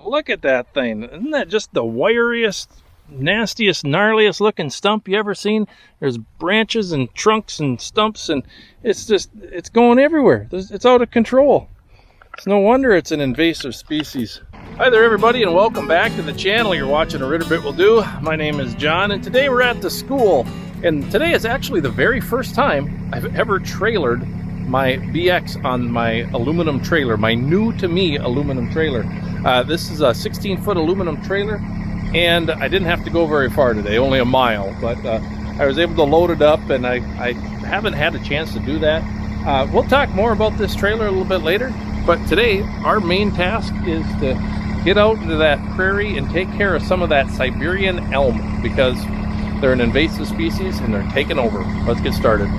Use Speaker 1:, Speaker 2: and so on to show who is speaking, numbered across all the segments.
Speaker 1: Look at that thing. Isn't that just the wiriest, nastiest, gnarliest looking stump you ever seen? There's branches and trunks and stumps, and it's going everywhere. It's out of control. It's no wonder it's an invasive species. Hi there everybody, and welcome back to the channel. You're watching A Ritter Bit Will Do. My name is John, and today we're at the school. And today is actually the very first time I've ever trailered my BX on my aluminum trailer, my new to me aluminum trailer. This is a 16-foot aluminum trailer, and I didn't have to go very far today, only a mile, but I was able to load it up, and I haven't had a chance to do that. We'll talk more about this trailer a little bit later, but today our main task is to get out into that prairie and take care of some of that Siberian elm, because they're an invasive species and they're taking over. Let's get started.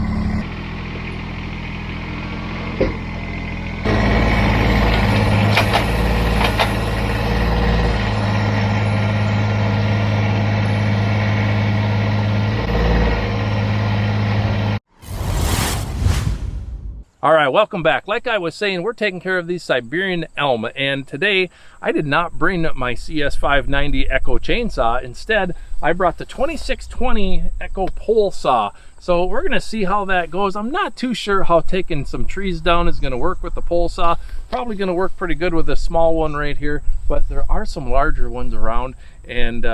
Speaker 1: All right, welcome back. Like I was saying, we're taking care of these Siberian elm, and today I did not bring my CS590 Echo chainsaw. Instead, I brought the 2620 Echo pole saw. So we're gonna see how that goes. I'm not too sure how taking some trees down is gonna work with the pole saw. Probably gonna work pretty good with this small one right here, but there are some larger ones around, and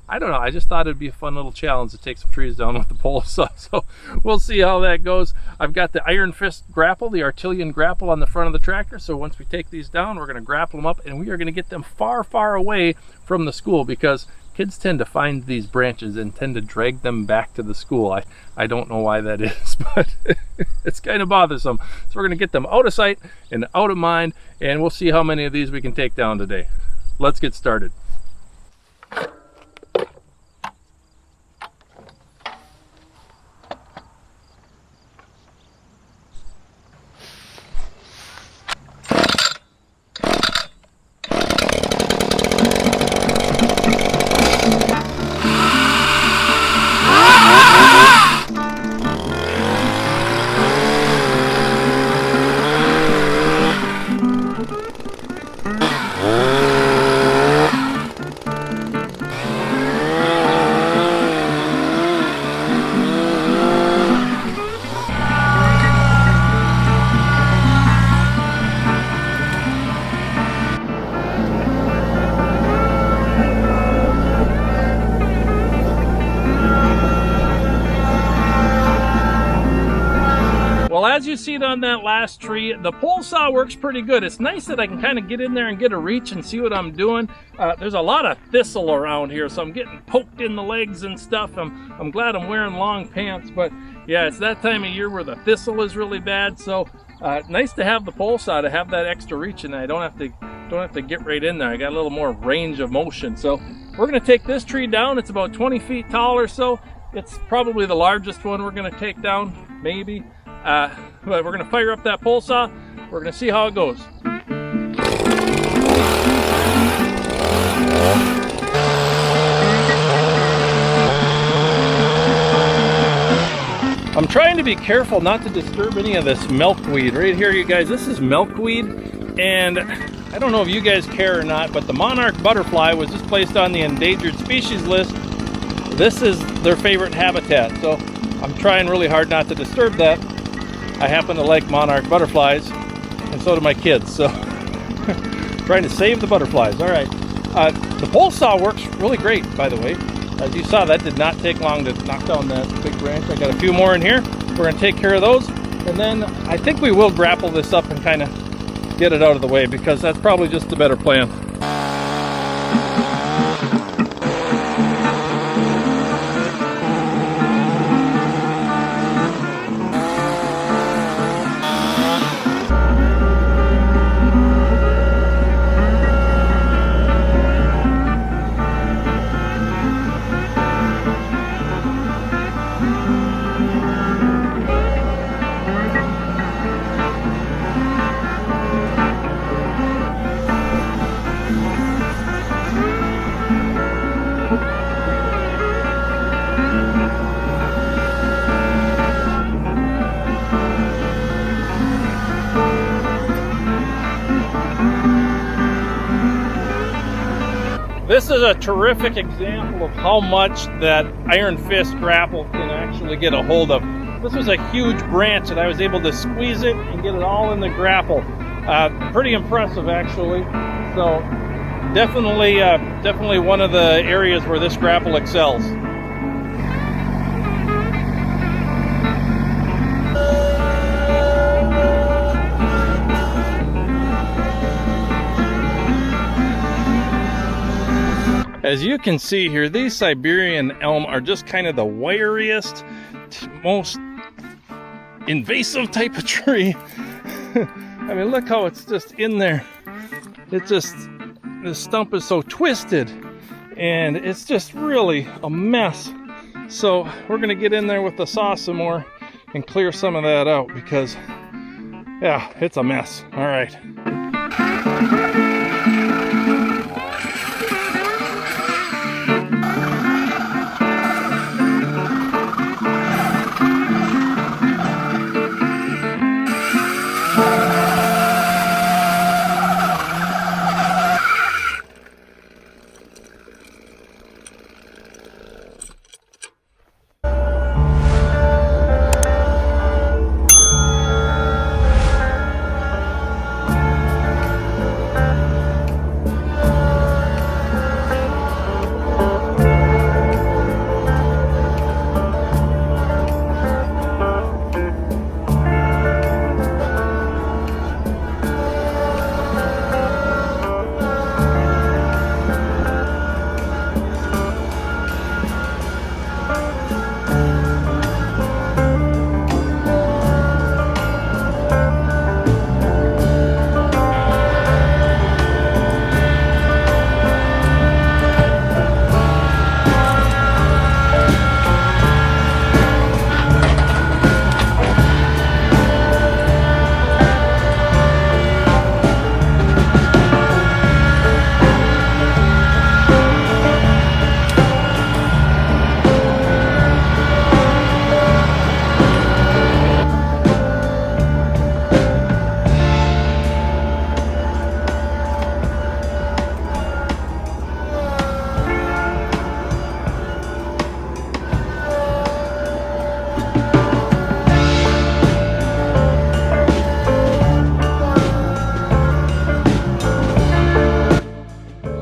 Speaker 1: I don't know, I just thought it'd be a fun little challenge to take some trees down with the pole saw, so we'll see how that goes. I've got the Iron Fist grapple, the Artillian grapple on the front of the tractor, so once we take these down, we're going to grapple them up, and we are going to get them far, far away from the school, because kids tend to find these branches and tend to drag them back to the school. I don't know why that is, but it's kind of bothersome. So we're going to get them out of sight and out of mind, and we'll see how many of these we can take down today. Let's get started. As you see it on that last tree, the pole saw works pretty good. It's nice that I can kind of get in there and get a reach and see what I'm doing. There's a lot of thistle around here, so I'm getting poked in the legs and stuff. I'm glad I'm wearing long pants, but yeah, it's that time of year where the thistle is really bad. So nice to have the pole saw to have that extra reach, and I don't have to get right in there. I got a little more range of motion. So we're going to take this tree down. It's about 20 feet tall or so. It's probably the largest one we're going to take down, maybe. But we're going to fire up that pole saw. We're going to see how it goes. I'm trying to be careful not to disturb any of this milkweed right here, you guys. This is milkweed, and I don't know if you guys care or not, but the monarch butterfly was just placed on the endangered species list. This is their favorite habitat, so I'm trying really hard not to disturb that. I happen to like monarch butterflies, and so do my kids, so trying to save the butterflies. All right, the pole saw works really great, by the way. As you saw, that did not take long to knock down that big branch. I got a few more in here. We're going to take care of those, and then I think we will grapple this up and kind of get it out of the way, because that's probably just the better plan. This is a terrific example of how much that Iron Fist grapple can actually get a hold of. This was a huge branch and I was able to squeeze it and get it all in the grapple. Pretty impressive actually. So definitely one of the areas where this grapple excels. As you can see here, these Siberian elm are just kind of the wiriest, most invasive type of tree. I mean, look how it's just in there. It just, the stump is so twisted and it's just really a mess. So we're gonna get in there with the saw some more and clear some of that out because, yeah, it's a mess. All right.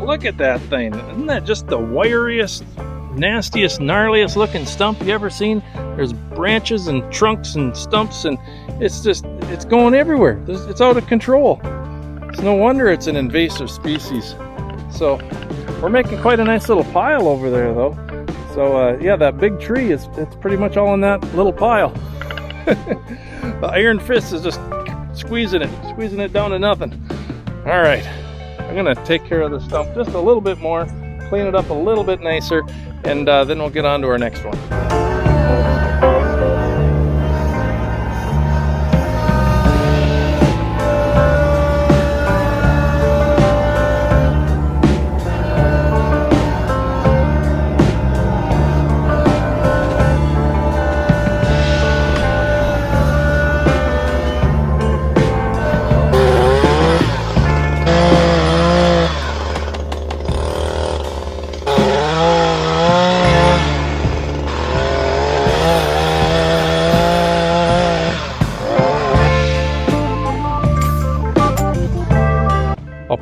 Speaker 1: Look at that thing. Isn't that just the wiriest, nastiest, gnarliest looking stump you ever seen? There's branches and trunks and stumps and it's just, it's going everywhere. It's out of control. It's no wonder it's an invasive species. So we're making quite a nice little pile over there though. So yeah, that big tree it's pretty much all in that little pile. The Iron Fist is just squeezing it down to nothing. All right. I'm gonna take care of the stump just a little bit more, clean it up a little bit nicer, and then we'll get on to our next one.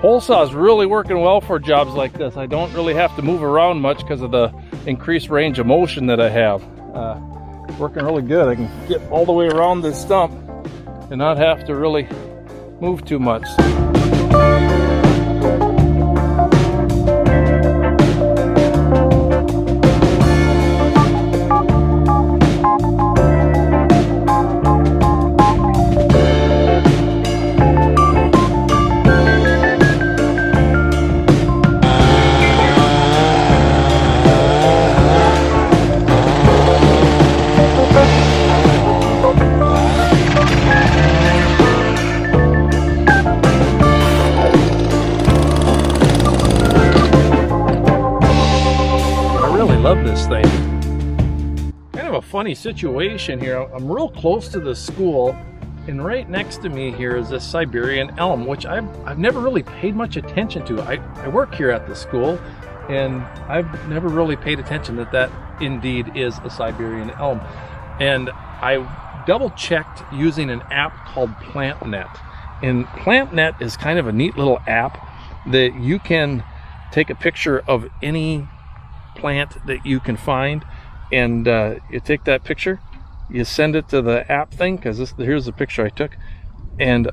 Speaker 1: Pole saw is really working well for jobs like this. I don't really have to move around much because of the increased range of motion that I have. Working really good. I can get all the way around this stump and not have to really move too much. Love this thing. Kind of a funny situation here. I'm real close to the school, and right next to me here is this Siberian elm, which I've never really paid much attention to. I work here at the school, and I've never really paid attention that that indeed is a Siberian elm. And I double checked using an app called PlantNet. And PlantNet is kind of a neat little app that you can take a picture of any plant that you can find, and you take that picture, you send it to the app thing, because here's the picture I took, and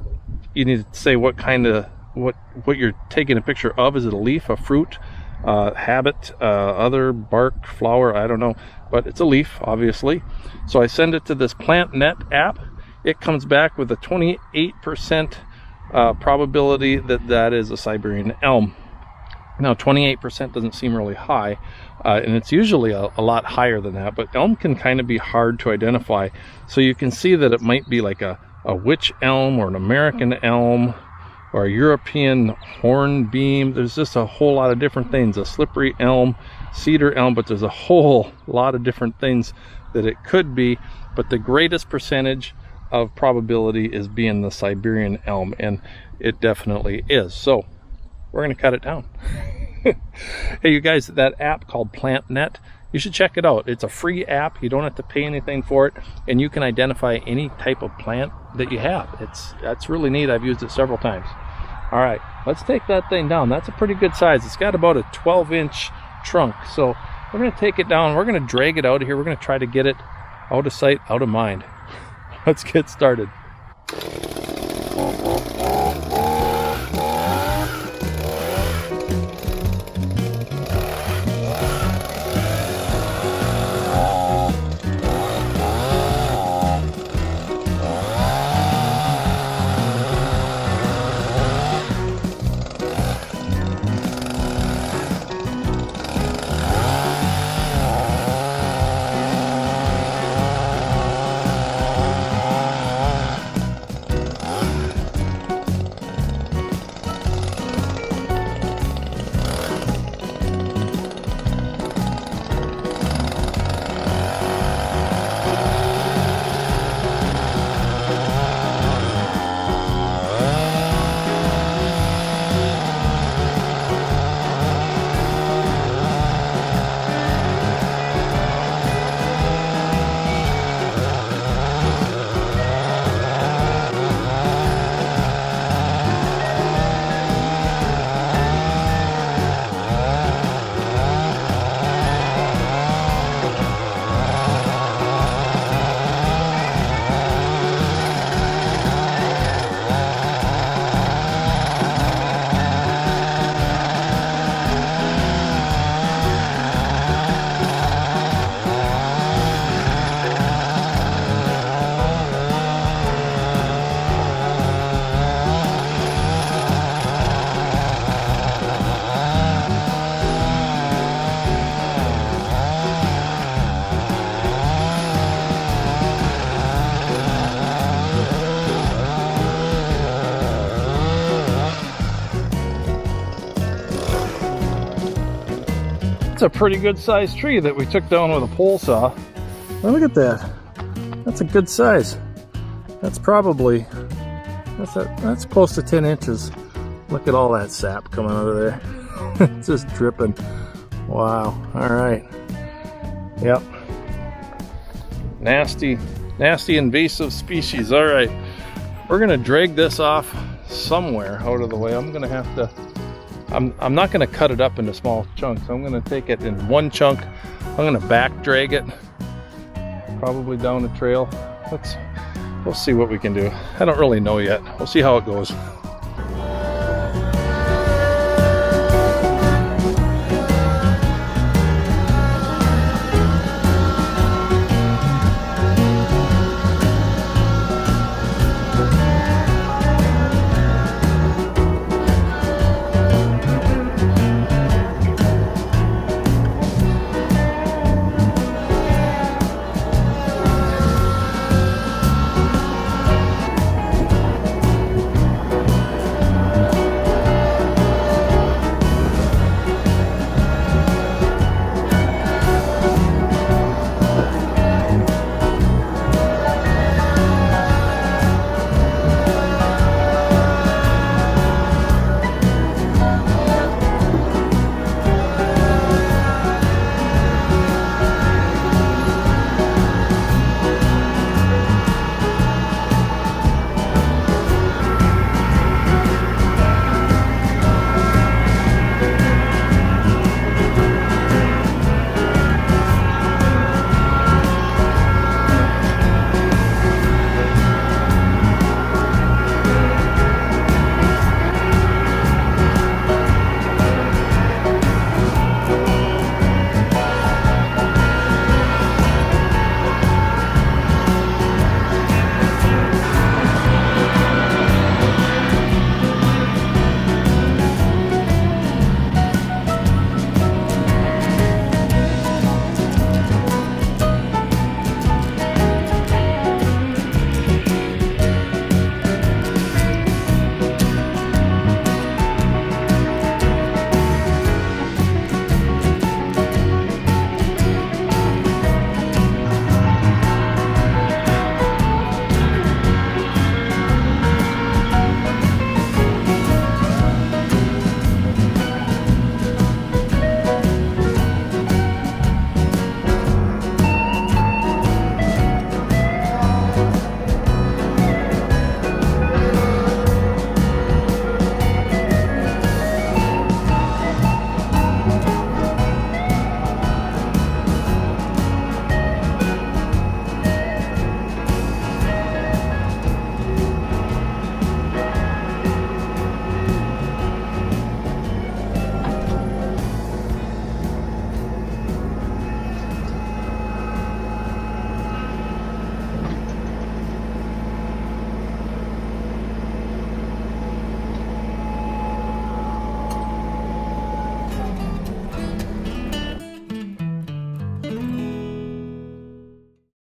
Speaker 1: you need to say what kind of what you're taking a picture of. Is it a leaf, a fruit, habit, other, bark, flower, I don't know, but it's a leaf, obviously. So I send it to this PlantNet app. It comes back with a 28% probability that that is a Siberian elm. Now 28% doesn't seem really high, and it's usually a lot higher than that, but elm can kind of be hard to identify. So you can see that it might be like a witch elm or an American elm or a European hornbeam. There's just a whole lot of different things. A slippery elm, cedar elm, but there's a whole lot of different things that it could be. But the greatest percentage of probability is being the Siberian elm, and it definitely is. So we're going to cut it down. Hey, you guys, that app called PlantNet, you should check it out. It's a free app. You don't have to pay anything for it, and you can identify any type of plant that you have. That's really neat. I've used it several times. All right, let's take that thing down. That's a pretty good size. It's got about a 12-inch trunk, so we're going to take it down. We're going to drag it out of here. We're going to try to get it out of sight, out of mind. Let's get started. It's a pretty good sized tree that we took down with a pole saw. Well, look at that. That's a good size. That's probably, that's close to 10 inches. Look at all that sap coming out of there. It's just dripping. Wow. All right. Yep. Nasty invasive species. All right. We're going to drag this off somewhere out of the way. I'm going to have to, I'm not going to cut it up into small chunks. I'm going to take it in one chunk. I'm going to back drag it, probably down the trail. We'll see what we can do. I don't really know yet. We'll see how it goes.